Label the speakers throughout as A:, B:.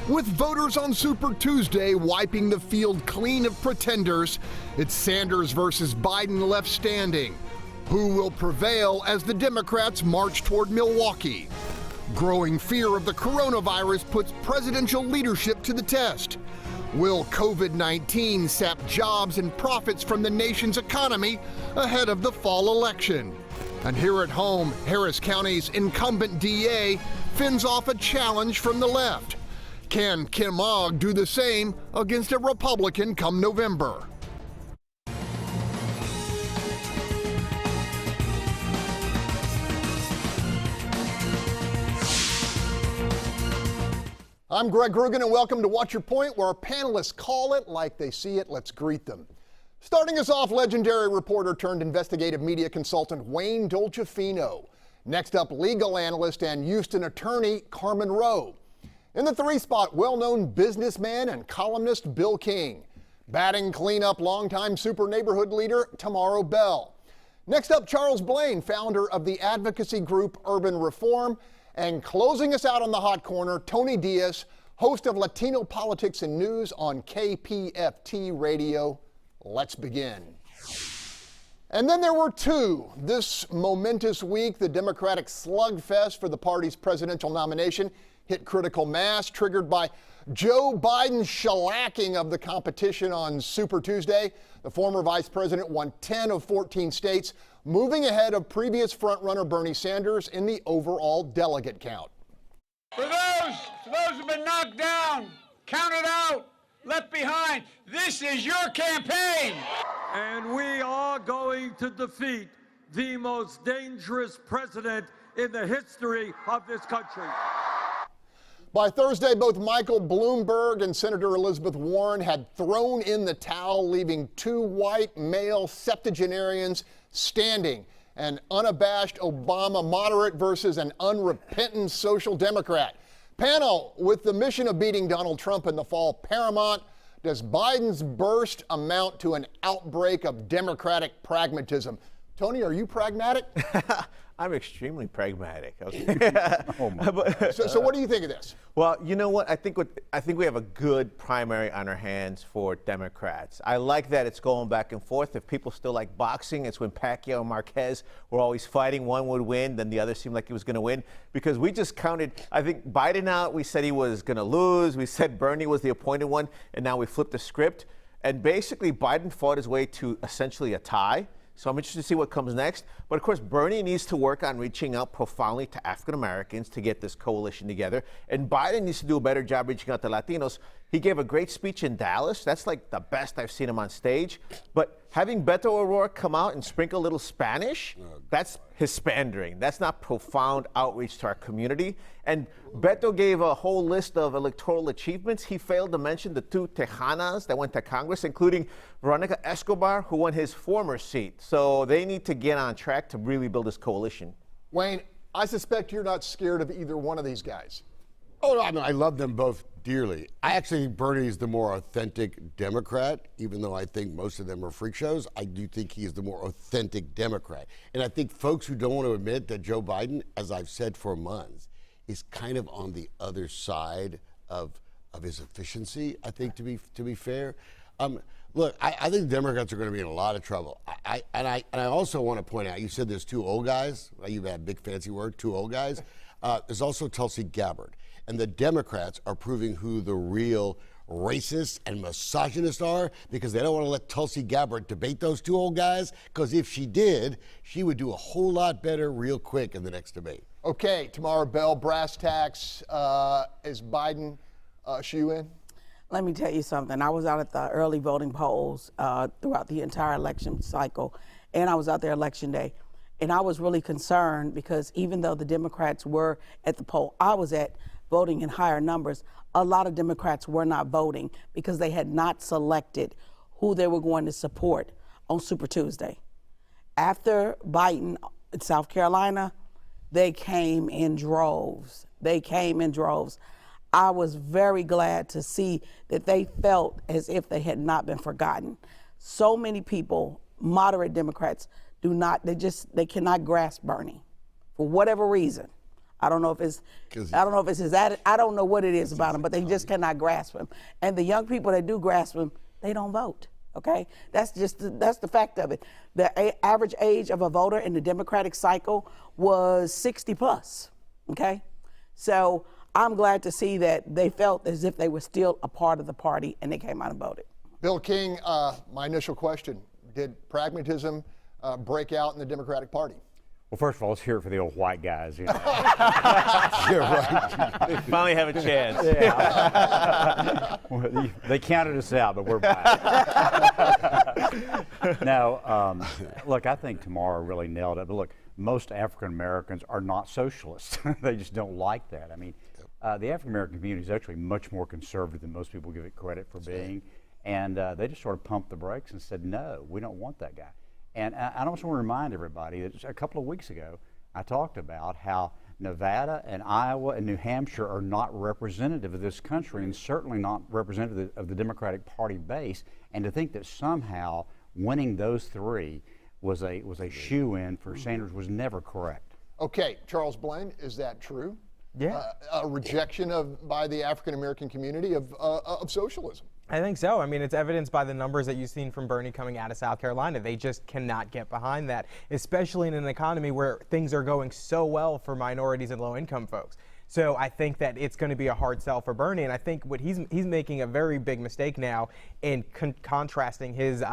A: With voters on Super Tuesday wiping the field clean of pretenders, it's Sanders versus Biden left standing. Who will prevail as the Democrats march toward Milwaukee? Growing fear of the coronavirus puts presidential leadership to the test. Will COVID-19 sap jobs and profits from the nation's economy ahead of the fall election? And here at home, Harris County's incumbent DA fends off a challenge from the left. Can Kim Ogg do the same against a Republican come November? I'm Greg Groogan, and welcome to Watch Your Point, where our panelists call it like they see it. Let's greet them. Starting us off, legendary reporter turned investigative media consultant Wayne Dolcefino. Next up, legal analyst and Houston attorney Carmen Roe. In the 3 spot, well-known businessman and columnist Bill King. Batting cleanup, longtime super neighborhood leader Tomaro Bell. Next up, Charles Blain, founder of the advocacy group Urban Reform. And closing us out on the hot corner, Antonio Diaz, host of Latino Politics and News on KPFT Radio. Let's begin. And then there were 2. This momentous week, the Democratic slugfest for the party's presidential nomination hit critical mass, triggered by Joe Biden's shellacking of the competition on Super Tuesday. The former vice president won 10 of 14 states, moving ahead of previous frontrunner Bernie Sanders in the overall delegate count.
B: For those who've been knocked down, counted out, left behind, this is your campaign.
C: And we are going to defeat the most dangerous president in the history of this country.
A: By Thursday, both Michael Bloomberg and Senator Elizabeth Warren had thrown in the towel, leaving 2 white male septuagenarians standing. An unabashed Obama moderate versus an unrepentant social democrat. Panel, with the mission of beating Donald Trump in the fall paramount, does Biden's burst amount to an outbreak of Democratic pragmatism? Tony, are you pragmatic?
D: I'm extremely pragmatic. Okay.
A: So what do you think of this?
D: Well, you know what? I think we have a good primary on our hands for Democrats. I like that it's going back and forth. If people still like boxing, it's when Pacquiao and Marquez were always fighting. One would win, then the other seemed like he was going to win. Because we just counted, I think, Biden out. We said he was going to lose. We said Bernie was the appointed one. And now we flipped the script. And basically, Biden fought his way to essentially a tie. So I'm interested to see what comes next. But of course, Bernie needs to work on reaching out profoundly to African Americans to get this coalition together. And Biden needs to do a better job reaching out to Latinos. He gave a great speech in Dallas. That's like the best I've seen him on stage. But having Beto O'Rourke come out and sprinkle a little Spanish, that's Hispandering. That's not profound outreach to our community. And Beto gave a whole list of electoral achievements. He failed to mention the 2 Tejanas that went to Congress, including Veronica Escobar, who won his former seat. So they need to get on track to really build this coalition.
A: Wayne, I suspect you're not scared of either one of these guys.
E: Oh, I mean, I love them both dearly. I actually think Bernie's the more authentic Democrat, even though I think most of them are freak shows. I do think he is the more authentic Democrat. And I think folks who don't want to admit that Joe Biden, as I've said for months, is kind of on the other side of his efficiency, I think, to be fair. Look, I think Democrats are going to be in a lot of trouble. I also want to point out, you said there's 2 old guys. You've had a big fancy word, 2 old guys. There's also Tulsi Gabbard. And the Democrats are proving who the real racists and misogynists are, because they don't want to let Tulsi Gabbard debate those 2 old guys, because if she did, she would do a whole lot better real quick in the next debate.
A: Okay, Tomaro Bell, brass tacks, is Biden shoe-in?
F: Let me tell you something. I was out at the early voting polls throughout the entire election cycle, and I was out there election day. And I was really concerned because even though the Democrats were at the poll I was at, voting in higher numbers, a lot of Democrats were not voting because they had not selected who they were going to support on Super Tuesday. After Biden in South Carolina, they came in droves. I was very glad to see that they felt as if they had not been forgotten. So many people, moderate Democrats, they cannot grasp Bernie for whatever reason. I don't know if it's his attitude. I don't know what it is about him, but they just cannot grasp him. And the young people that do grasp him, they don't vote. Okay, that's the fact of it. The average age of a voter in the Democratic cycle was 60 plus. Okay, so I'm glad to see that they felt as if they were still a part of the party and they came out and voted.
A: Bill King, my initial question: did pragmatism break out in the Democratic Party?
G: Well, first of all, let's hear it for the old white guys. You know.
E: You're right.
D: They finally have a chance.
G: Yeah. Well, they counted us out, but we're back. No, look, I think Tomaro really nailed it. But look, most African Americans are not socialists. They just don't like that. I mean, the African American community is actually much more conservative than most people give it credit for being. And they just sort of pumped the brakes and said, no, we don't want that guy. And I also want to remind everybody that a couple of weeks ago, I talked about how Nevada and Iowa and New Hampshire are not representative of this country and certainly not representative of the Democratic Party base. And to think that somehow winning those three was a shoe-in for Sanders was never correct.
A: Okay, Charles Blain, is that true?
H: Yeah.
A: A rejection by the African American community of socialism.
H: I think so. I mean, it's evidenced by the numbers that you've seen from Bernie coming out of South Carolina. They just cannot get behind that, especially in an economy where things are going so well for minorities and low-income folks. So I think that it's going to be a hard sell for Bernie, and I think what he's making a very big mistake now in contrasting his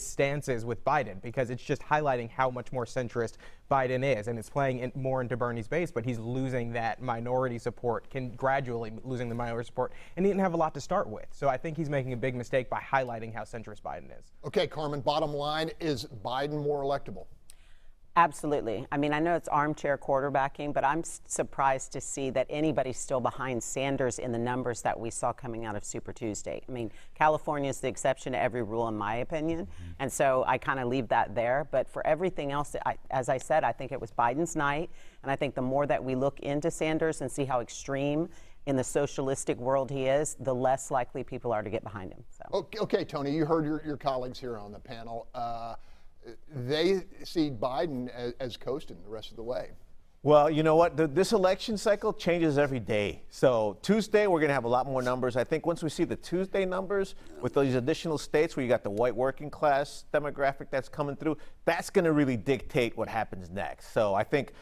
H: stances with Biden, because it's just highlighting how much more centrist Biden is, and it's playing more into Bernie's base, but he's losing that minority support, gradually losing the minority support, and he didn't have a lot to start with. So I think he's making a big mistake by highlighting how centrist Biden is.
A: Okay, Carmen, bottom line, is Biden more electable?
I: Absolutely. I mean, I know it's armchair quarterbacking, but I'm surprised to see that anybody's still behind Sanders in the numbers that we saw coming out of Super Tuesday. I mean, California is the exception to every rule, in my opinion, and so I kind of leave that there. But for everything else, as I said, I think it was Biden's night, and I think the more that we look into Sanders and see how extreme in the socialistic world he is, the less likely people are to get behind him. So.
A: Okay, Tony, you heard your colleagues here on the panel. They see Biden as coasting the rest of the way.
D: Well, you know what? This election cycle changes every day. So Tuesday, we're going to have a lot more numbers. I think once we see the Tuesday numbers with those additional states where you got the white working class demographic that's coming through, that's going to really dictate what happens next. So I think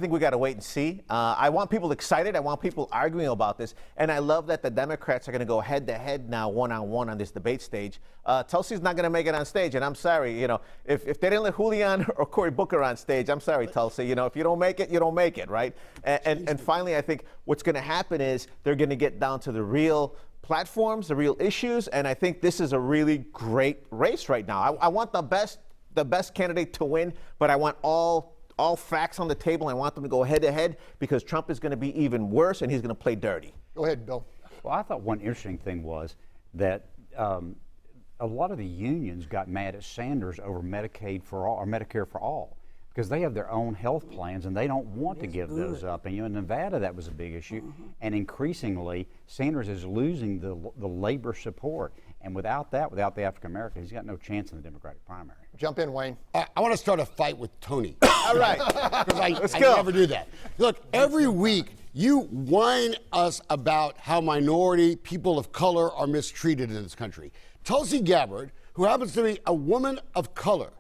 D: we got to wait and see. I want people excited. I want people arguing about this. And I love that the Democrats are going to go head-to-head now, one-on-one on this debate stage. Tulsi's not going to make it on stage, and I'm sorry. You know, if they didn't let Julian or Cory Booker on stage, I'm sorry, Tulsi. You know, if you don't make it, you don't make it, right? And finally, I think what's going to happen is they're going to get down to the real platforms, the real issues, and I think this is a really great race right now. I want the best candidate to win, but I want all facts on the table. I want them to go head-to-head because Trump is going to be even worse, and he's going to play dirty.
A: Go ahead, Bill.
G: Well, I thought one interesting thing was that a lot of the unions got mad at Sanders over Medicaid for all or Medicare for all because they have their own health plans and they don't want to give those up. And in Nevada, that was a big issue. And increasingly, Sanders is losing the labor support. And without the African American, he's got no chance in the Democratic primary.
A: Jump in, Wayne.
E: I want to start a fight with Tony.
D: All right.
E: Because I never do that. Look, every week you whine us about how minority people of color are mistreated in this country. Tulsi Gabbard, who happens to be a woman of color,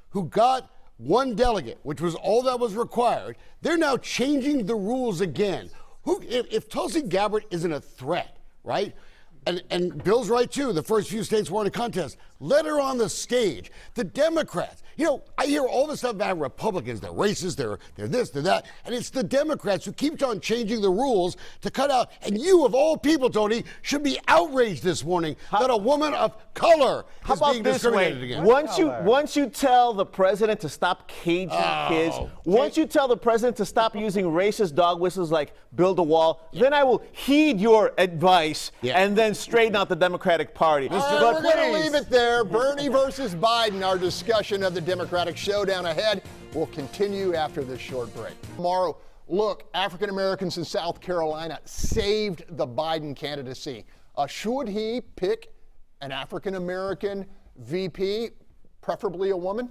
E: who got one delegate, which was all that was required, they're now changing the rules again. If Tulsi Gabbard isn't a threat, right? And Bill's right, too. The first few states weren't a contest. Let her on the stage. The Democrats. You know, I hear all this stuff about Republicans. They're racist. They're this, they're that. And it's the Democrats who keep on changing the rules to cut out. And you, of all people, Tony, should be outraged this morning that a woman of color is being discriminated against.
D: Once you tell the president to stop caging kids, once you tell the president to stop using racist dog whistles like build a wall, then I will heed your advice and then straighten out the Democratic Party.
A: We're going to leave it there. Bernie versus Biden, our discussion of the Democratic showdown ahead will continue after this short break. Tomorrow, look, African Americans in South Carolina saved the Biden candidacy. Should he pick an African American VP, preferably a woman?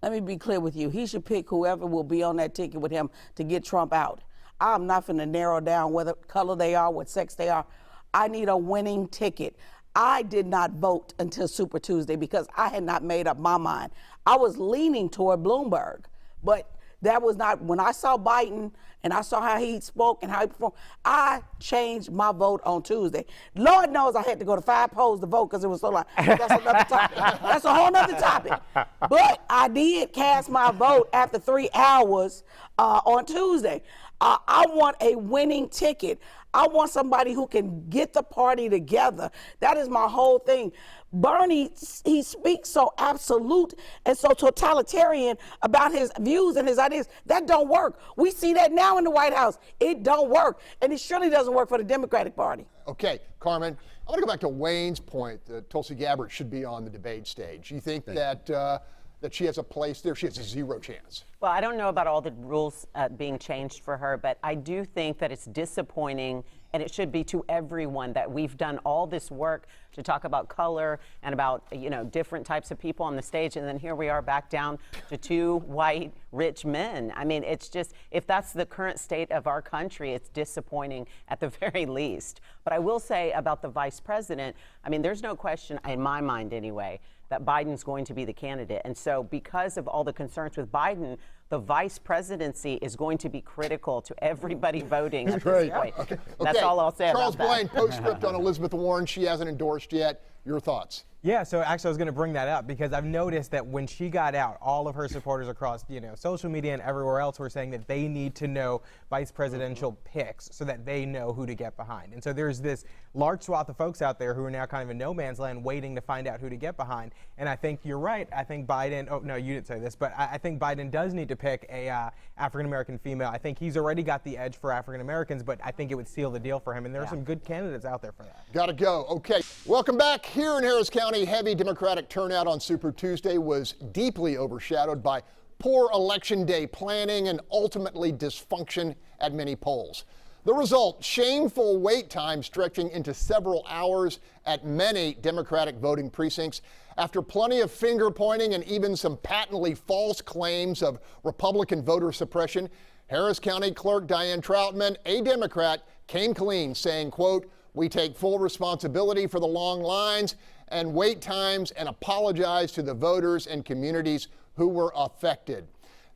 F: Let me be clear with you. He should pick whoever will be on that ticket with him to get Trump out. I'm not going to narrow down whether color they are, what sex they are. I need a winning ticket. I did not vote until Super Tuesday because I had not made up my mind. I was leaning toward Bloomberg, but that was not, when I saw Biden and I saw how he spoke and how he performed, I changed my vote on Tuesday. Lord knows I had to go to 5 polls to vote because it was so long. That's another topic. That's a whole nother topic. But I did cast my vote after 3 hours on Tuesday. I want a winning ticket. I want somebody who can get the party together. That is my whole thing. Bernie, he speaks so absolute and so totalitarian about his views and his ideas. That don't work. We see that now in the White House. It don't work. And it surely doesn't work for the Democratic Party.
A: Okay, Carmen, I want to go back to Wayne's point that Tulsi Gabbard should be on the debate stage. You think that she has a place there? She has a 0 chance.
I: Well, I don't know about all the rules being changed for her, but I do think that it's disappointing, and it should be to everyone, that we've done all this work to talk about color and about, different types of people on the stage, and then here we are back down to 2 white, rich men. I mean, it's just, if that's the current state of our country, it's disappointing at the very least. But I will say about the vice president, I mean, there's no question, in my mind anyway, that Biden's going to be the candidate. And so because of all the concerns with Biden, the vice presidency is going to be critical to everybody voting at this point.
A: Okay.
I: That's all I'll say
A: Charles
I: about that.
A: Blain, postscript on Elizabeth Warren. She hasn't endorsed yet. Your thoughts?
H: Yeah, so actually I was going to bring that up because I've noticed that when she got out, all of her supporters across, social media and everywhere else were saying that they need to know vice presidential picks so that they know who to get behind. And so there's this large swath of folks out there who are now kind of in no man's land waiting to find out who to get behind. And I think you're right. I think Biden, oh, no, you didn't say this, but I think Biden does need to pick a African-American female. I think he's already got the edge for African-Americans, but I think it would seal the deal for him. And there are some good candidates out there for that.
A: Gotta go. Okay. Welcome back. Here in Harris County, heavy Democratic turnout on Super Tuesday was deeply overshadowed by poor Election Day planning and ultimately dysfunction at many polls. The result, shameful wait time stretching into several hours at many Democratic voting precincts. After plenty of finger pointing and even some patently false claims of Republican voter suppression, Harris County Clerk Diane Troutman, a Democrat, came clean, saying, quote, "We take full responsibility for the long lines and wait times and apologize to the voters and communities who were affected."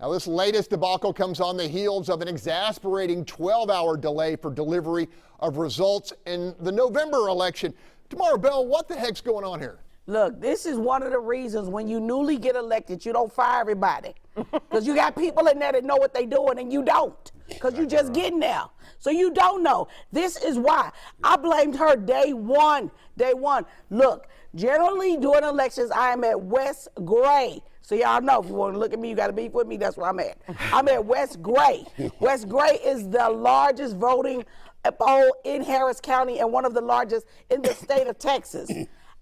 A: Now, this latest debacle comes on the heels of an exasperating 12-hour delay for delivery of results in the November election. Tomaro Bell, what the heck's going on here?
F: Look, this is one of the reasons when you newly get elected, you don't fire everybody. Because you got people in there that know what they're doing and you don't. Because you just getting there. So you don't know. This is why. I blamed her day one. Look, generally during elections, I am at West Gray. So y'all know, if you want to look at me, you got to beef with me, that's where I'm at. I'm at West Gray. West Gray is the largest voting poll in Harris County and one of the largest in the state of Texas.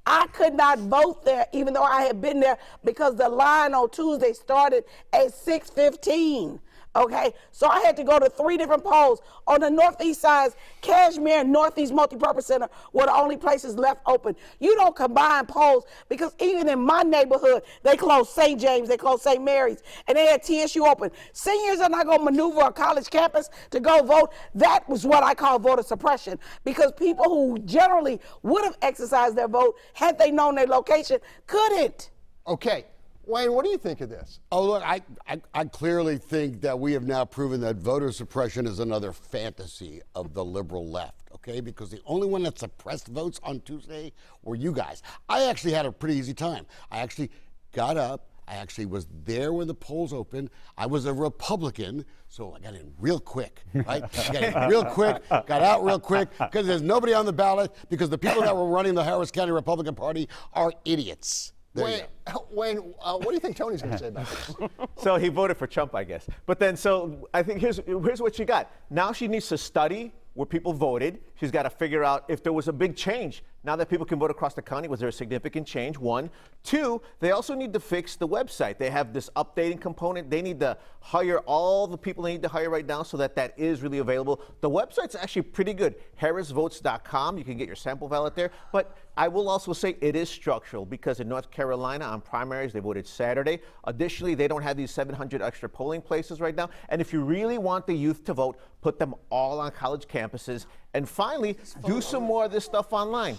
F: I could not vote there, even though I had been there, because the line on Tuesday started at 6:15. Okay, so I had to go to 3 different polls. On the northeast side, Cashmere and Northeast Multipurpose Center were the only places left open. You don't combine polls because even in my neighborhood, they closed St. James, they closed St. Mary's, and they had TSU open. Seniors are not going to maneuver a college campus to go vote. That was what I call voter suppression, because people who generally would have exercised their vote had they known their location couldn't.
A: Okay. Wayne, what do you think of this?
E: Oh, look, I clearly think that we have now proven that voter suppression is another fantasy of the liberal left, okay? Because the only one that suppressed votes on Tuesday were you guys. I actually had a pretty easy time. I actually got up. I actually was there when the polls opened. I was a Republican, so I got in real quick, right? Got in real quick, got out real quick, because there's nobody on the ballot, because the people that were running the Harris County Republican Party are idiots.
A: Wayne, what do you think Tony's going to say about this?
D: So he voted for Trump, I guess. But then, so I think here's what she got. Now she needs to study where people voted. She's got to figure out if there was a big change now that people can vote across the county, was there a significant change? One. Two, they also need to fix the website. They have this updating component. They need to hire all the people they need to hire right now so that that is really available. The website's actually pretty good. harrisvotes.com. You can get your sample ballot there. But I will also say it is structural because in North Carolina on primaries, they voted Saturday. Additionally, they don't have these 700 extra polling places right now. And if you really want the youth to vote, put them all on college campuses. And finally, do some more of this stuff online.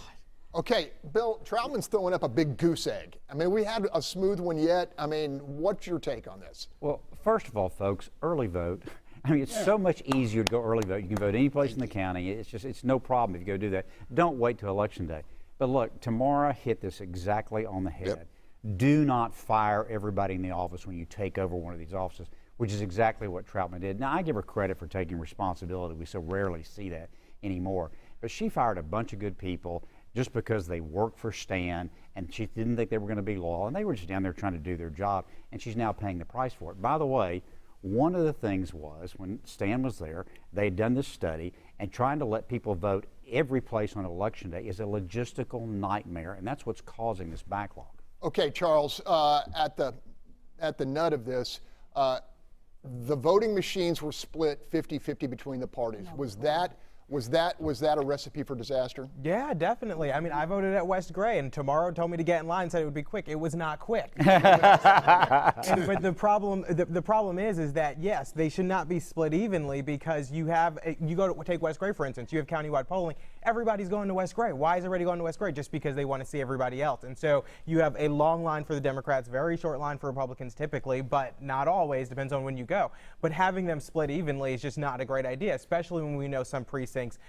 A: Okay, Bill, Troutman's throwing up a big goose egg. I mean, we had a smooth one yet. I mean, what's your take on this?
G: Well, first of all, folks, early vote. I mean, it's so much easier to go early vote. You can vote any place in the county. It's no problem if you go do that. Don't wait till Election Day. But look, Tomaro hit this exactly on the head.
E: Yep.
G: Do not fire everybody in the office when you take over one of these offices, which is exactly what Troutman did. Now, I give her credit for taking responsibility. We so rarely see that anymore. But she fired a bunch of good people just because they worked for Stan, and she didn't think they were going to be loyal, and they were just down there trying to do their job, and she's now paying the price for it. By the way, one of the things was, when Stan was there, they had done this study, and trying to let people vote every place on Election Day is a logistical nightmare, and that's what's causing this backlog.
A: Okay, Charles, at the nut of this, the voting machines were split 50-50 between the parties. Was that a recipe for disaster?
H: Yeah, definitely. I mean, I voted at West Gray, and Tomaro told me to get in line and said it would be quick. It was not quick. But the problem is that yes, they should not be split evenly because you go to take West Gray for instance. You have countywide polling. Everybody's going to West Gray. Why is everybody going to West Gray? Just because they want to see everybody else. And so you have a long line for the Democrats, very short line for Republicans typically, but not always. Depends on when you go. But having them split evenly is just not a great idea, especially when we know some precincts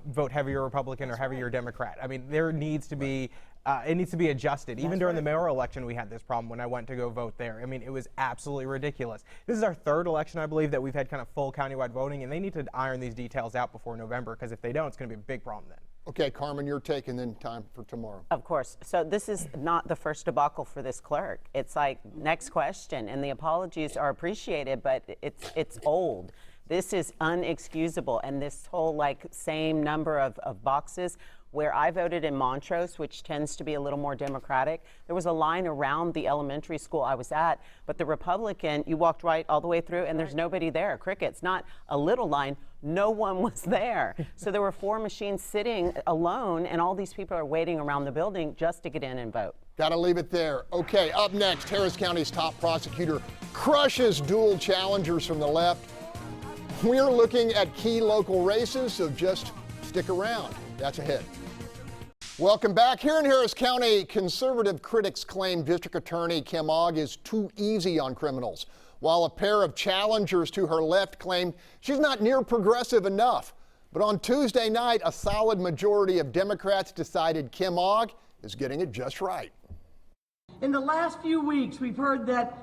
H: vote heavier Republican or heavier Democrat. I mean, there needs to be it needs to be adjusted. Even during the mayoral election, we had this problem when I went to go vote there. I mean, it was absolutely ridiculous. This is our third election, I believe, that we've had kind of full countywide voting, and they need to iron these details out before November, because if they don't, it's going to be a big problem then.
A: Okay, Carmen, your take, and then time for Tomaro.
I: Of course. So this is not the first debacle for this clerk. It's like, next question, and the apologies are appreciated, but it's old. This is unexcusable, and this whole same number of boxes. Where I voted in Montrose, which tends to be a little more Democratic, there was a line around the elementary school I was at, but the Republican, you walked right all the way through and there's nobody there. Crickets, not a little line, no one was there. So there were 4 machines sitting alone, and all these people are waiting around the building just to get in and vote.
A: Gotta leave it there. Okay, up next, Harris County's top prosecutor crushes dual challengers from the left. We're looking at key local races, so just stick around. That's ahead. Welcome back. Here in Harris County, conservative critics claim District Attorney Kim Ogg is too easy on criminals, while a pair of challengers to her left claim she's not near progressive enough. But on Tuesday night, a solid majority of Democrats decided Kim Ogg is getting it just right.
J: In the last few weeks, we've heard that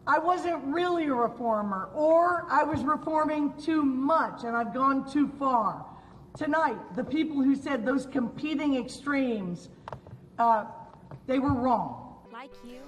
J: I wasn't really a reformer, or I was reforming too much and I've gone too far. Tonight, the people who said those competing extremes, they were wrong.
K: Like you.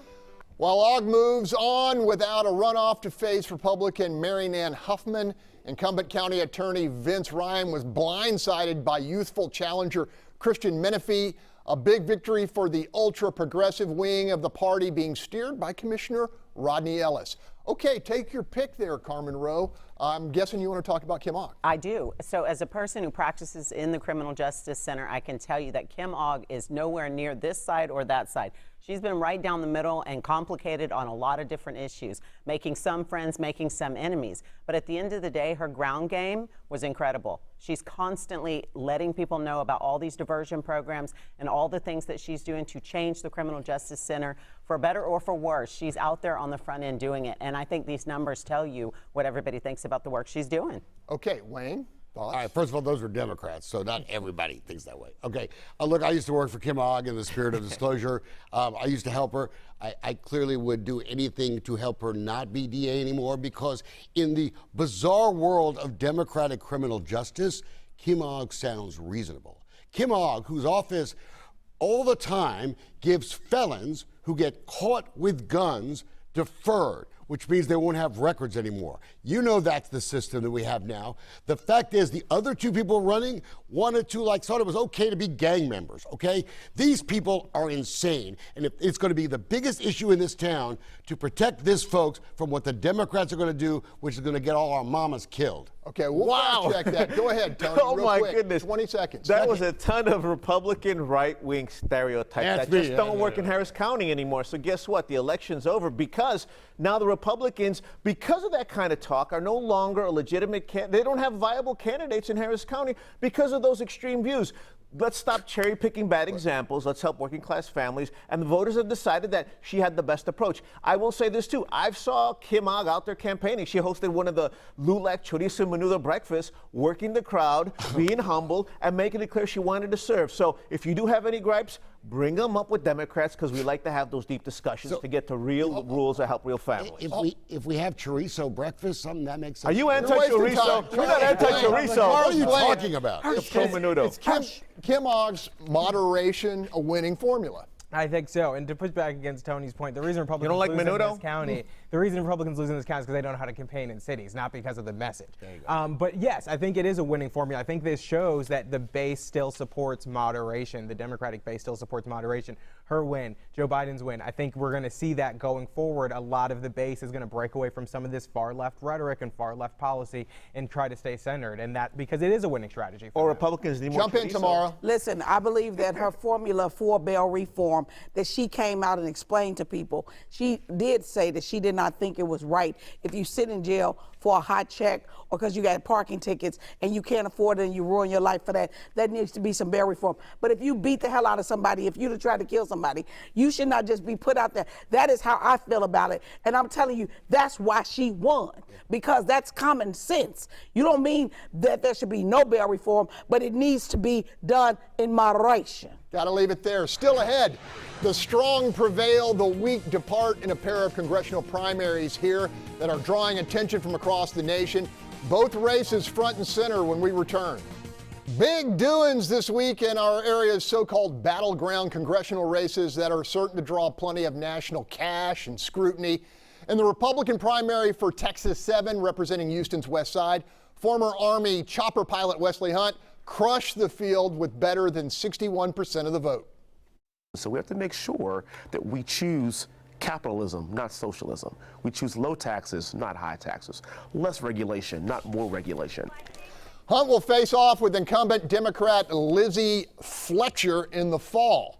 A: While Ogg moves on without a runoff to face Republican Mary Ann Huffman, incumbent county attorney Vince Ryan was blindsided by youthful challenger Christian Menifee. A big victory for the ultra-progressive wing of the party being steered by Commissioner Rodney Ellis. Okay, take your pick there, Carmen Roe. I'm guessing you want to talk about Kim Ogg.
I: I do. So as a person who practices in the Criminal Justice Center, I can tell you that Kim Ogg is nowhere near this side or that side. She's been right down the middle and complicated on a lot of different issues, making some friends, making some enemies. But at the end of the day, her ground game was incredible. She's constantly letting people know about all these diversion programs and all the things that she's doing to change the Criminal Justice Center for better or for worse. She's out there on the front end doing it. And I think these numbers tell you what everybody thinks about the work she's doing.
A: Okay, Wayne.
E: All right, first of all, those are Democrats, so not everybody thinks that way. Okay, look, I used to work for Kim Ogg in the spirit of disclosure. I used to help her. I clearly would do anything to help her not be DA anymore, because in the bizarre world of democratic criminal justice, Kim Ogg sounds reasonable. Kim Ogg, whose office all the time gives felons who get caught with guns deferred, which means they won't have records anymore. You know that's the system that we have now. The fact is, the other two people running wanted to, thought it was okay to be gang members, okay? These people are insane. And if it's going to be the biggest issue in this town to protect this folks from what the Democrats are going to do, which is going to get all our mamas killed.
A: Okay, we'll check that. Go ahead, Tony.
D: Oh,
A: real
D: my
A: quick.
D: goodness.
A: 20 seconds.
D: That was a ton of Republican right-wing stereotypes that just don't work in Harris County anymore. So guess what? The election's over because now the Republicans, because of that kind of talk, are no longer a legitimate they don't have viable candidates in Harris County because of those extreme views. Let's stop cherry-picking bad examples. Let's help working-class families. And the voters have decided that she had the best approach. I will say this, too. I saw Kim Ogg out there campaigning. She hosted one of the LULAC Chorizo Menudo breakfasts, working the crowd, being humble, and making it clear she wanted to serve. So if you do have any gripes, bring them up with Democrats, because we like to have those deep discussions to get to real rules that help real families.
E: If we have chorizo breakfast, something that makes sense.
D: Are you anti-chorizo? We're not anti-chorizo.
E: What are you talking about?
A: It's Kim Ogg's moderation a winning formula?
H: I think so. And to push back against Tony's point, the reason Republicans lose in this county, the reason Republicans lose in this county is because they don't know how to campaign in cities, not because of the message. But yes, I think it is a winning formula. I think this shows that the base still supports moderation. The Democratic base still supports moderation. Her win, Joe Biden's win. I think we're going to see that going forward. A lot of the base is going to break away from some of this far left rhetoric and far left policy and try to stay centered. And that because it is a winning strategy.
D: Or Republicans need more.
A: Jump in tomorrow.
F: Listen, I believe that her formula for bail reform that she came out and explained to people, she did say that she did not think it was right if you sit in jail for a hot check or because you got parking tickets and you can't afford it and you ruin your life for that. That needs to be some bail reform. But if you beat the hell out of somebody, if you try to kill somebody, you should not just be put out there. That is how I feel about it. And I'm telling you, that's why she won, because that's common sense. You don't mean that there should be no bail reform, but it needs to be done in moderation.
A: Got to leave it there. Still ahead, the strong prevail, the weak depart in a pair of congressional primaries here that are drawing attention from across the nation. Both races front and center when we return. Big doings this week in our area's so-called battleground congressional races that are certain to draw plenty of national cash and scrutiny. In the Republican primary for Texas 7, representing Houston's West Side, former Army chopper pilot Wesley Hunt crushed the field with better than 61% of the vote.
K: So we have to make sure that we choose capitalism, not socialism. We choose low taxes, not high taxes. Less regulation, not more regulation.
A: Hunt will face off with incumbent Democrat Lizzie Fletcher in the fall.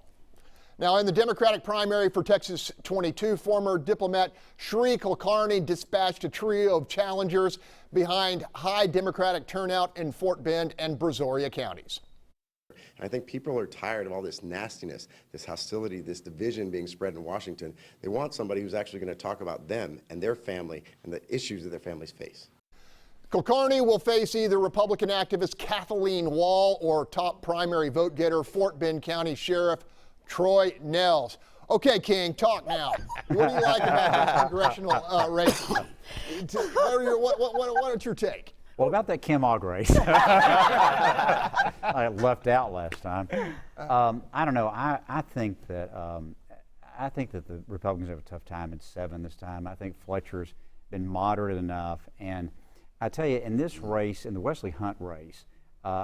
A: Now, in the Democratic primary for Texas 22, former diplomat Sri Kulkarni dispatched a trio of challengers behind high Democratic turnout in Fort Bend and Brazoria counties.
L: I think people are tired of all this nastiness, this hostility, this division being spread in Washington. They want somebody who's actually going to talk about them and their family and the issues that their families face.
A: Kulkarni will face either Republican activist Kathleen Wall or top primary vote getter Fort Bend County Sheriff Troy Nels. Okay, King, talk now. What do you like about this congressional race? What's your take?
G: Well, about that Kim Ogg race, I left out last time. I don't know. I think that the Republicans have a tough time in 7 this time. I think Fletcher's been moderate enough, and I tell you, in this race, in the Wesley Hunt race,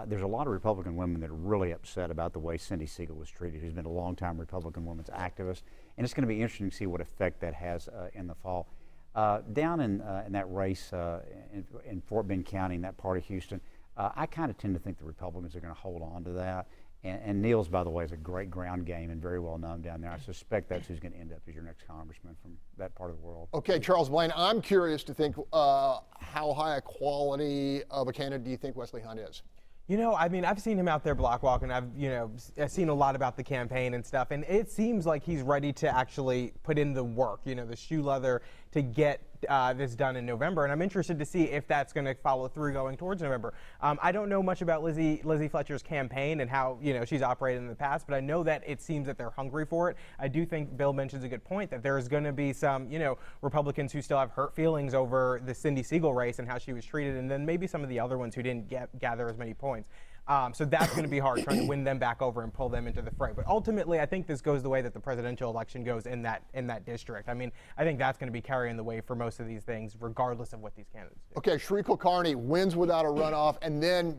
G: there's a lot of Republican women that are really upset about the way Cindy Siegel was treated, who's been a longtime Republican women's activist, and it's going to be interesting to see what effect that has in the fall. Down in that race in Fort Bend County, in that part of Houston, I kind of tend to think the Republicans are going to hold on to that. And Niels, by the way, is a great ground game and very well known down there. I suspect that's who's going to end up as your next congressman from that part of the world.
A: Okay, Charles Blain, I'm curious to think how high a quality of a candidate do you think Wesley Hunt is?
H: You know, I mean, I've seen him out there block walking. I've seen a lot about the campaign and stuff, and it seems like he's ready to actually put in the work, the shoe leather to get this done in November. And I'm interested to see if that's going to follow through going towards November. I don't know much about Lizzie Fletcher's campaign and how, she's operated in the past, but I know that it seems that they're hungry for it. I do think Bill mentions a good point that there's going to be some, Republicans who still have hurt feelings over the Cindy Siegel race and how she was treated, and then maybe some of the other ones who didn't gather as many points. So that's going to be hard, trying to win them back over and pull them into the fray. But ultimately, I think this goes the way that the presidential election goes in that district. I mean, I think that's going to be carrying the way for most of these things, regardless of what these candidates do.
A: Okay, Sri Kulkarni wins without a runoff, and then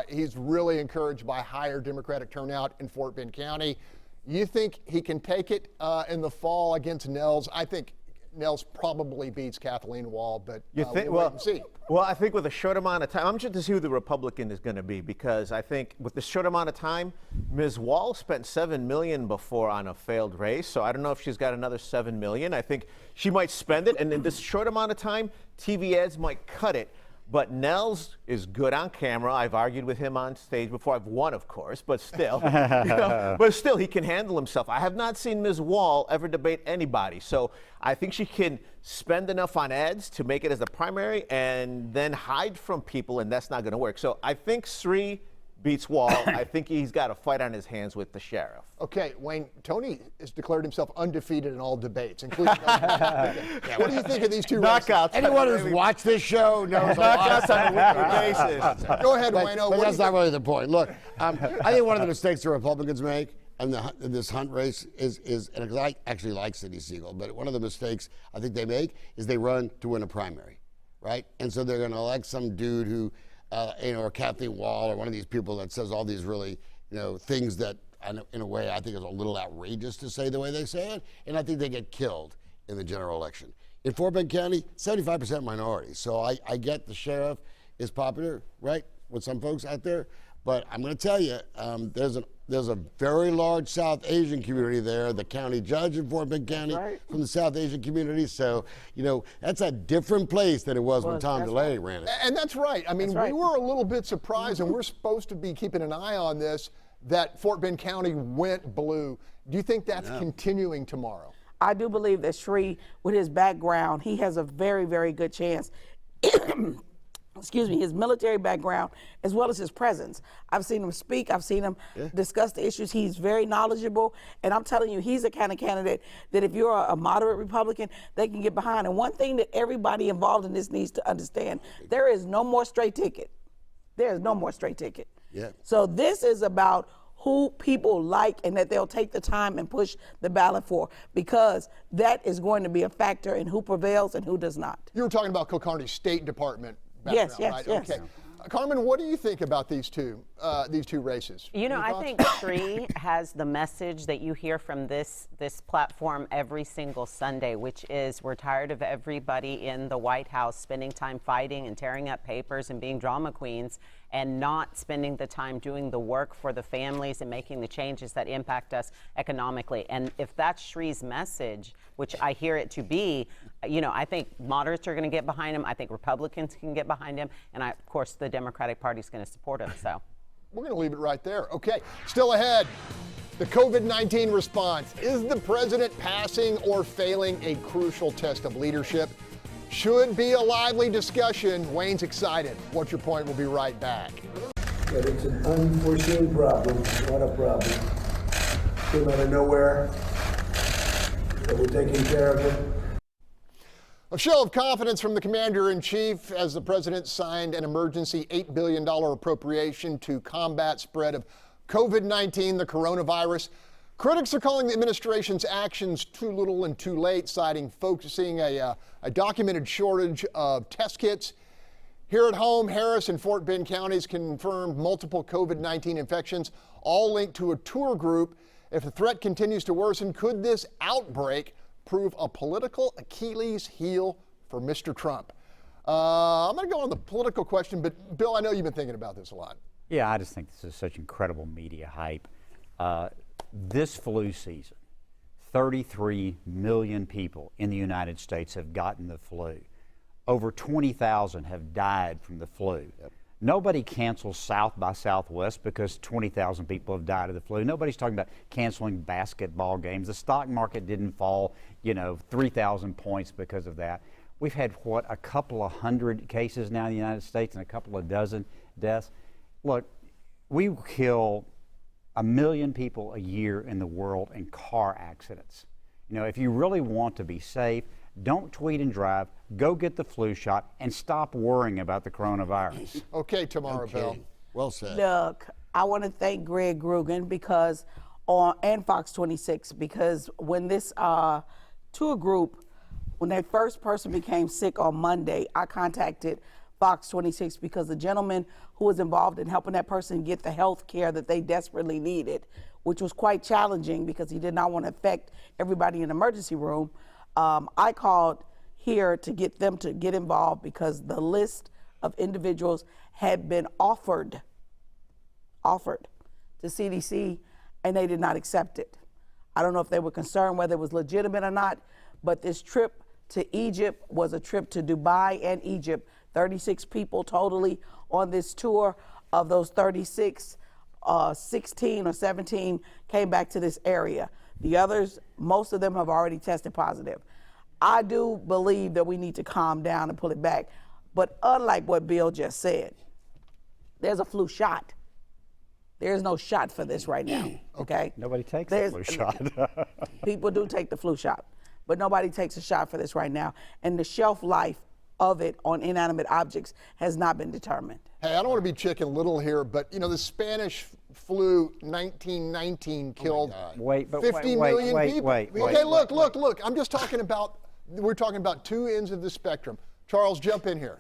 A: he's really encouraged by higher Democratic turnout in Fort Bend County. You think he can take it in the fall against Nels? I think Nels probably beats Kathleen Wall, but
D: you think,
A: we'll wait and see.
D: Well, I think with a short amount of time, I'm interested to see who the Republican is going to be, because I think with the short amount of time, Ms. Wall spent $7 million before on a failed race, so I don't know if she's got another $7 million. I think she might spend it, and in this short amount of time, TV ads might cut it. But Nels is good on camera. I've argued with him on stage before. I've won, of course, but still, but still, he can handle himself. I have not seen Ms. Wall ever debate anybody, so I think she can spend enough on ads to make it as the primary and then hide from people, and that's not going to work. So I think Sri beats Wall. I think he's got a fight on his hands with the sheriff.
A: Okay, Wayne, Tony has declared himself undefeated in all debates, including What do you think of these two
D: knockouts?
E: Anyone who's watched this show knows
D: knockouts on a weekly basis.
A: Go ahead, Wayne.
E: But that's not really the point. Look, I think one of the mistakes the Republicans make in this Hunt race is, and because I actually like Cindy Siegel, but one of the mistakes I think they make is they run to win a primary, right? And so they're going to elect some dude who, or Kathleen Wall, or one of these people that says all these really, things that, in a way, I think is a little outrageous to say the way they say it, and I think they get killed in the general election. In Fort Bend County, 75% minority, so I get the sheriff is popular, right, with some folks out there, but I'm going to tell you, there's a very large South Asian community there. The county judge in Fort Bend County from the South Asian community. So, that's a different place than it was when Tom DeLay ran it.
A: And that's right. I mean, we were a little bit surprised, and we're supposed to be keeping an eye on this, that Fort Bend County went blue. Do you think that's continuing tomorrow?
F: I do believe that Sri, with his background, he has a very, very good chance. Excuse me, his military background as well as his presence. I've seen him speak, I've seen him discuss the issues. He's very knowledgeable, and I'm telling you, he's the kind of candidate that if you're a moderate Republican, they can get behind. And one thing that everybody involved in this needs to understand, there is no more straight ticket. There is no more straight ticket. So this is about who people like and that they'll take the time and push the ballot for, because that is going to be a factor in who prevails and who does not.
A: You were talking about Kulkarni's State Department background, right?
F: Yes.
A: Okay. Carmen, what do you think about these two races?
I: I think Sri has the message that you hear from this platform every single Sunday, which is we're tired of everybody in the White House spending time fighting and tearing up papers and being drama queens, and not spending the time doing the work for the families and making the changes that impact us economically. And if that's Sri's message, which I hear it to be, I think moderates are going to get behind him. I think Republicans can get behind him. And of course, the Democratic Party is going to support him. So
A: we're going to leave it right there. Okay, still ahead. The COVID-19 response. Is the president passing or failing a crucial test of leadership? Should be a lively discussion. Wayne's excited. What's your point? We'll be right back.
M: But it's an unforeseen problem, not a problem. Came out of nowhere, but we're taking care of it.
A: A show of confidence from the commander-in-chief as the president signed an emergency $8 billion appropriation to combat spread of COVID-19, the coronavirus. Critics are calling the administration's actions too little and too late, focusing a documented shortage of test kits. Here at home, Harris and Fort Bend counties confirmed multiple COVID-19 infections, all linked to a tour group. If the threat continues to worsen, could this outbreak prove a political Achilles heel for Mr. Trump? I'm going to go on the political question, but Bill, I know you've been thinking about this a lot.
G: Yeah, I just think this is such incredible media hype. This flu season, 33 million people in the United States have gotten the flu. Over 20,000 have died from the flu. Nobody cancels South by Southwest because 20,000 people have died of the flu. Nobody's talking about canceling basketball games. The stock market didn't fall, 3,000 points because of that. We've had, a couple of hundred cases now in the United States and a couple of dozen deaths. Look, we kill 1 million people a year in the world in car accidents. If you really want to be safe, don't tweet and drive, go get the flu shot, and stop worrying about the coronavirus.
A: Okay, Tomaro Bell.
E: Well said.
F: Look, I want to thank Greg Groogan because and Fox 26 because when this tour group, when that first person became sick on Monday, I contacted Fox 26 because the gentleman who was involved in helping that person get the health care that they desperately needed, which was quite challenging because he did not want to affect everybody in the emergency room. I called here to get them to get involved because the list of individuals had been offered to CDC and they did not accept it. I don't know if they were concerned whether it was legitimate or not, but this trip to Egypt was a trip to Dubai and Egypt. 36 people totally on this tour. Of those 36, 16 or 17 came back to this area. The others, most of them have already tested positive. I do believe that we need to calm down and pull it back. But unlike what Bill just said, there's a flu shot. There's no shot for this right now, okay?
G: Nobody takes the flu shot.
F: People do take the flu shot, but nobody takes a shot for this right now. And the shelf life of it on inanimate objects has not been determined.
A: Hey, I don't want to be Chicken Little here, but you know, the Spanish flu 1919 killed 50 million people. Okay, look. I'm just talking about, we're talking about two ends of the spectrum. Charles, jump in here.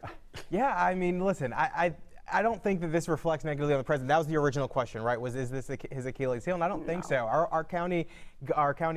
H: Yeah, I mean, listen, I don't think that this reflects negatively on the president. That was the original question, right? Is this his Achilles heel? And I don't think so. Our county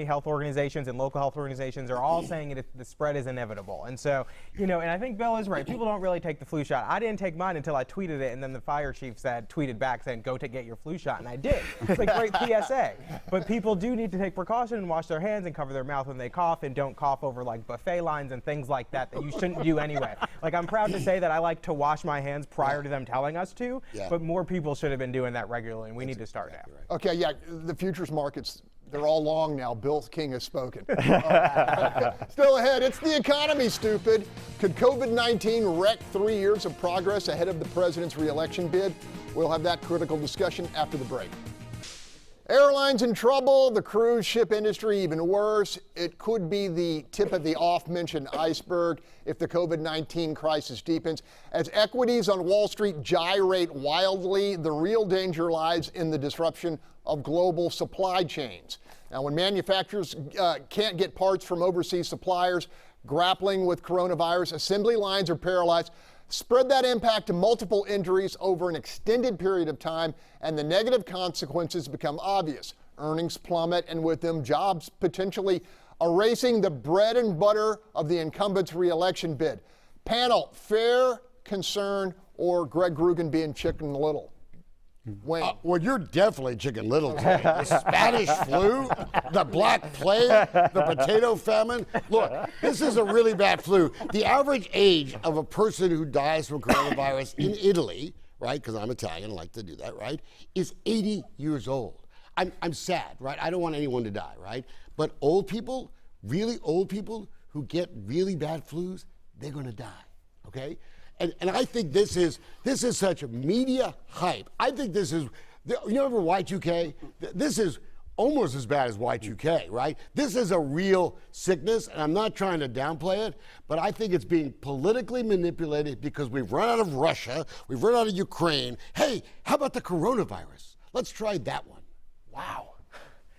H: health organizations and local health organizations are all saying the spread is inevitable. And so, you know, and I think Bill is right. People don't really take the flu shot. I didn't take mine until I tweeted it, and then the fire chief tweeted back saying, "Go to get your flu shot," and I did. It's a great PSA. But people do need to take precaution and wash their hands and cover their mouth when they cough, and don't cough over like buffet lines and things like that you shouldn't do anyway. Like, I'm proud to say that I like to wash my hands prior to them telling us to, but more people should have been doing that regularly, and we need to start now.
A: Right. Okay, yeah, the futures markets, they're all long now. Bill King has spoken. Still ahead, it's the economy, stupid. Could COVID-19 wreck 3 years of progress ahead of the president's re-election bid? We'll have that critical discussion after the break. Airlines in trouble, the cruise ship industry even worse. It could be the tip of the oft-mentioned iceberg if the COVID-19 crisis deepens. As equities on Wall Street gyrate wildly, the real danger lies in the disruption of global supply chains. Now, when manufacturers can't get parts from overseas suppliers grappling with coronavirus, assembly lines are paralyzed. Spread that impact to multiple injuries over an extended period of time, and the negative consequences become obvious. Earnings plummet, and with them, jobs potentially erasing the bread and butter of the incumbent's re-election bid. Panel, fair, concern, or Greg Groogan being Chicken Little? Wayne.
E: Well, you're definitely Chicken Little. The Spanish flu, the Black Plague, the potato famine. Look, this is a really bad flu. The average age of a person who dies from coronavirus in Italy, right, because I'm Italian, I like to do that, right, is 80 years old. I'm sad, right? I don't want anyone to die, right? But old people, really old people who get really bad flus, they're going to die, okay? And I think this is such a media hype. I think this is, you remember Y2K? This is almost as bad as Y2K, right? This is a real sickness, and I'm not trying to downplay it, but I think it's being politically manipulated because we've run out of Russia, we've run out of Ukraine. Hey, how about the coronavirus? Let's try that one.
A: Wow.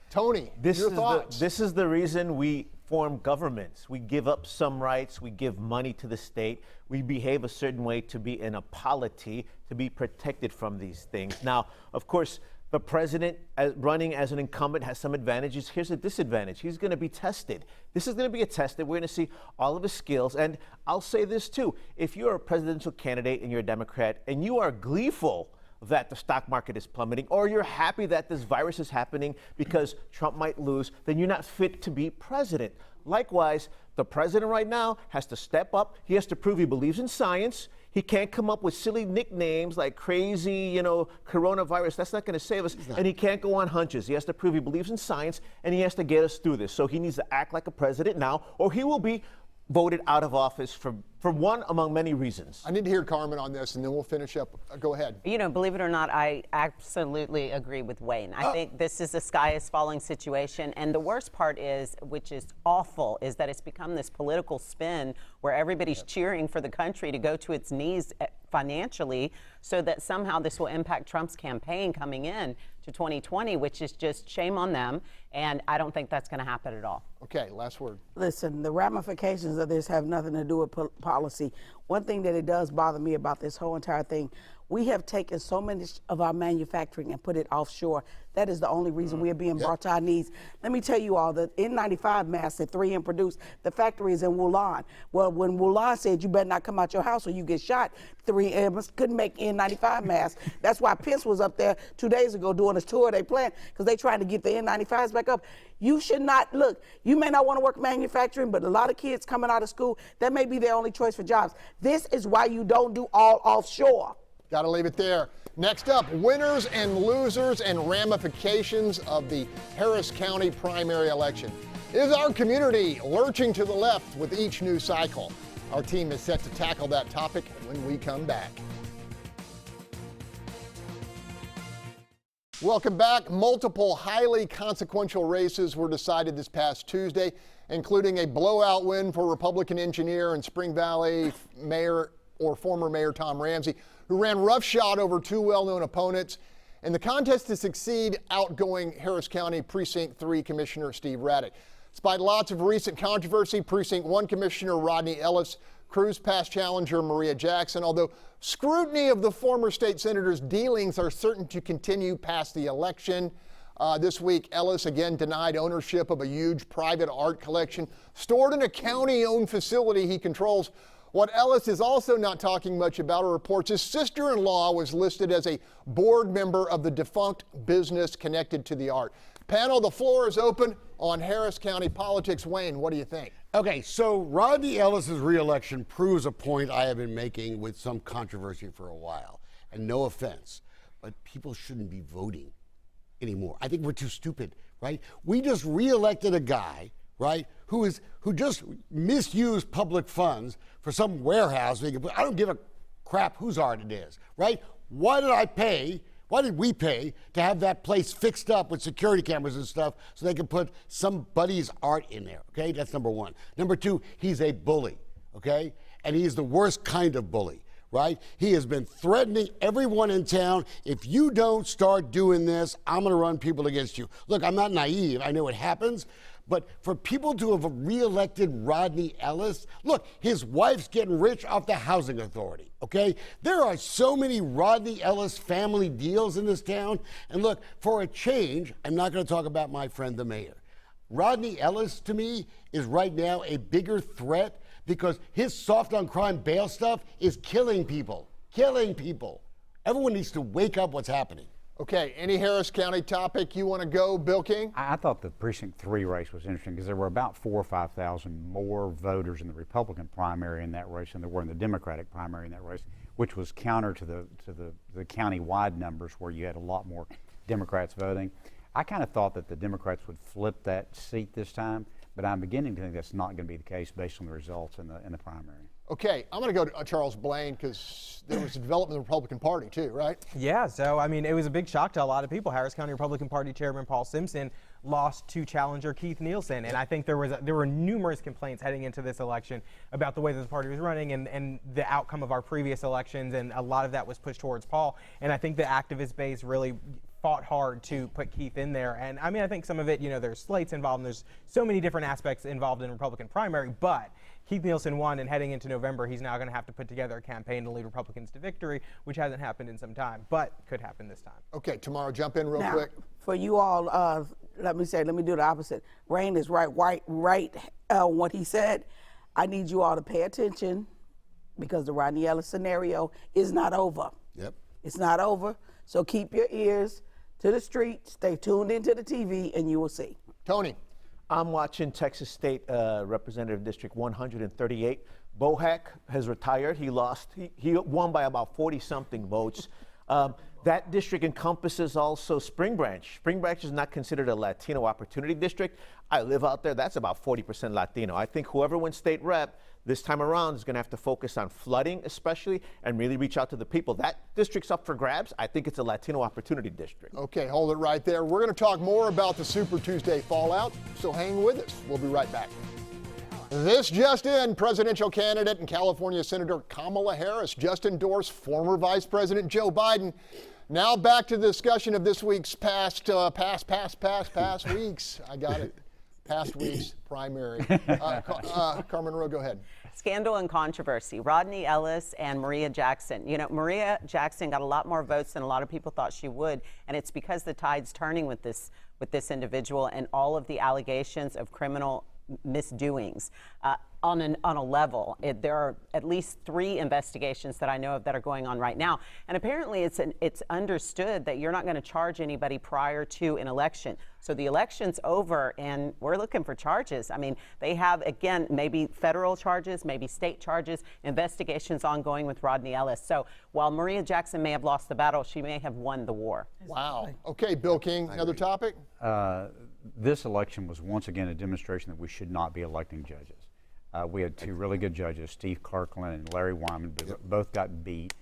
A: Tony,
D: this
A: your thoughts?
D: This is the reason we form governments. We give up some rights, we give money to the state, we behave a certain way to be in a polity, to be protected from these things. Now, of course, the president running as an incumbent has some advantages. Here's a disadvantage. He's going to be tested. This is going to be a test that we're going to see all of his skills. And I'll say this too, if you're a presidential candidate and you're a Democrat and you are gleeful that the stock market is plummeting, or you're happy that this virus is happening because Trump might lose, then you're not fit to be president. Likewise, the president right now has to step up. He has to prove he believes in science. He can't come up with silly nicknames like crazy, coronavirus. That's not going to save us. And he can't go on hunches. He has to prove he believes in science, and he has to get us through this. So he needs to act like a president now, or he will be voted out of office for for one among many reasons.
A: I need to hear Carmen on this, and then we'll finish up. Go ahead.
I: You know, believe it or not, I absolutely agree with Wayne. I think this is a sky is falling situation. And the worst part is, which is awful, is that it's become this political spin where everybody's cheering for the country to go to its knees financially, so that somehow this will impact Trump's campaign coming in to 2020, which is just shame on them. And I don't think that's going to happen at all.
A: Okay, last word.
F: Listen, the ramifications of this have nothing to do with policy. One thing that it does bother me about this whole entire thing, we have taken so many of our manufacturing and put it offshore. That is the only reason we are being brought to our knees. Let me tell you all, the N95 mask that 3M produced, the factory is in Wuhan. Well, when Wuhan said you better not come out your house or you get shot, 3M couldn't make N95 masks. That's why Pence was up there 2 days ago doing a tour of their plant, because they trying to get the N95s back up. You should not, look, you may not want to work manufacturing, but a lot of kids coming out of school, that may be their only choice for jobs. This is why you don't do all offshore.
A: Got to leave it there. Next up, winners and losers and ramifications of the Harris County primary election. Is our community lurching to the left with each new cycle? Our team is set to tackle that topic when we come back. Welcome back. Multiple highly consequential races were decided this past Tuesday, including a blowout win for Republican engineer and Spring Valley Mayor or former Mayor Tom Ramsey, who ran roughshod over two well-known opponents. In the contest to succeed, outgoing Harris County Precinct 3 Commissioner Steve Raddick. Despite lots of recent controversy, Precinct 1 Commissioner Rodney Ellis cruised past challenger Maria Jackson, although scrutiny of the former state senator's dealings are certain to continue past the election. This week, Ellis again denied ownership of a huge private art collection stored in a county-owned facility he controls. What Ellis is also not talking much about are reports his sister-in-law was listed as a board member of the defunct business connected to the art. Panel, the floor is open on Harris County politics. Wayne, what do you think?
E: Okay, so Rodney Ellis's reelection proves a point I have been making with some controversy for a while. And no offense, but people shouldn't be voting anymore. I think we're too stupid, right? We just reelected a guy, right, who just misused public funds for some warehouse. I don't give a crap whose art it is, right? Why did we pay to have that place fixed up with security cameras and stuff so they can put somebody's art in there, okay? That's number one. Number two, he's a bully, okay? And he's the worst kind of bully, right? He has been threatening everyone in town. If you don't start doing this, I'm gonna run people against you. Look, I'm not naive, I know it happens, but for people to have reelected Rodney Ellis, look, his wife's getting rich off the housing authority, okay? There are so many Rodney Ellis family deals in this town. And look, for a change, I'm not gonna talk about my friend the mayor. Rodney Ellis, to me, is right now a bigger threat because his soft on crime bail stuff is killing people. Everyone needs to wake up what's happening.
A: Okay, any Harris County topic you want to go, Bill King?
G: I thought the Precinct 3 race was interesting because there were about 4,000 or 5,000 more voters in the Republican primary in that race than there were in the Democratic primary in that race, which was counter to the county-wide numbers where you had a lot more Democrats voting. I kind of thought that the Democrats would flip that seat this time, but I'm beginning to think that's not going to be the case based on the results in the primary.
A: Okay, I'm going to go to Charles Blain because there was a development in the Republican Party too, right?
H: Yeah, so I mean, it was a big shock to a lot of people. Harris County Republican Party Chairman Paul Simpson lost to challenger Keith Nielsen, and I think there were numerous complaints heading into this election about the way that the party was running and the outcome of our previous elections, and a lot of that was pushed towards Paul. And I think the activist base really fought hard to put Keith in there. And I mean, I think some of it, you know, there's slates involved, and there's so many different aspects involved in Republican primary, but Keith Nielsen won, and heading into November, he's now going to have to put together a campaign to lead Republicans to victory, which hasn't happened in some time, but could happen this time.
A: Okay, Tomaro, jump in real quick.
F: For you all, let me do the opposite. Rain is right what he said. I need you all to pay attention because the Rodney Ellis scenario is not over.
E: Yep.
F: It's not over, so keep your ears to the street, stay tuned into the TV, and you will see.
A: Tony.
D: I'm watching Texas State Representative District 138. Bohack has retired. He lost. He won by about 40-something votes. That district encompasses also Spring Branch. Spring Branch is not considered a Latino opportunity district. I live out there. That's about 40% Latino. I think whoever wins state rep this time around is going to have to focus on flooding especially and really reach out to the people. That district's up for grabs. I think it's a Latino opportunity district.
A: Okay, hold it right there. We're going to talk more about the Super Tuesday fallout, so hang with us. We'll be right back. This just in, presidential candidate and California Senator Kamala Harris just endorsed former Vice President Joe Biden. Now back to the discussion of this week's past weeks. I got it. Past week's primary. Carmen Roe, go ahead.
I: Scandal and controversy. Rodney Ellis and Maria Jackson. You know, Maria Jackson got a lot more votes than a lot of people thought she would, and it's because the tide's turning with this individual and all of the allegations of criminal misdoings on a level. There are at least 3 investigations that I know of that are going on right now, and apparently it's understood that you're not going to charge anybody prior to an election. So the election's over, and we're looking for charges. I mean, they have, again, maybe federal charges, maybe state charges, investigations ongoing with Rodney Ellis. So while Maria Jackson may have lost the battle, she may have won the war.
A: Wow. Okay, Bill King, another topic?
G: This election was once again a demonstration that we should not be electing judges. We had 2 really good judges, Steve Kirkland and Larry Wyman, both got beat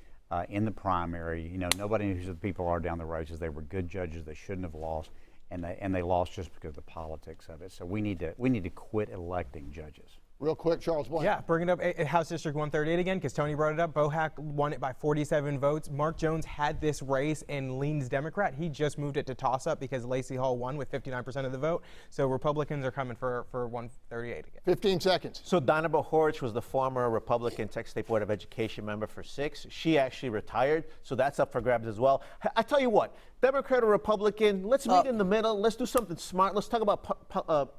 G: in the primary. You know, nobody knows who the people are down the races. They were good judges. They shouldn't have lost, and they lost just because of the politics of it. So we need to quit electing judges.
A: Real quick, Charles Blain.
H: Yeah, bringing up House District 138 again, because Tony brought it up. Bohack won it by 47 votes. Mark Jones had this race and leans Democrat. He just moved it to toss-up because Lacey Hall won with 59% of the vote. So Republicans are coming for 138 again.
A: 15 seconds.
D: So Donna Bohorich was the former Republican Texas State Board of Education member for 6. She actually retired, so that's up for grabs as well. I tell you what, Democrat or Republican, let's meet in the middle. Let's do something smart. Let's talk about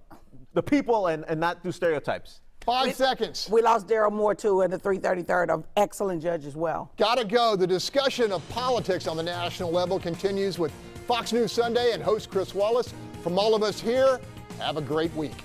D: the people and not do stereotypes.
A: 5 seconds.
F: We lost Daryl Moore, too, in the 333rd, an excellent judge as well.
A: Gotta go. The discussion of politics on the national level continues with Fox News Sunday and host Chris Wallace. From all of us here, have a great week.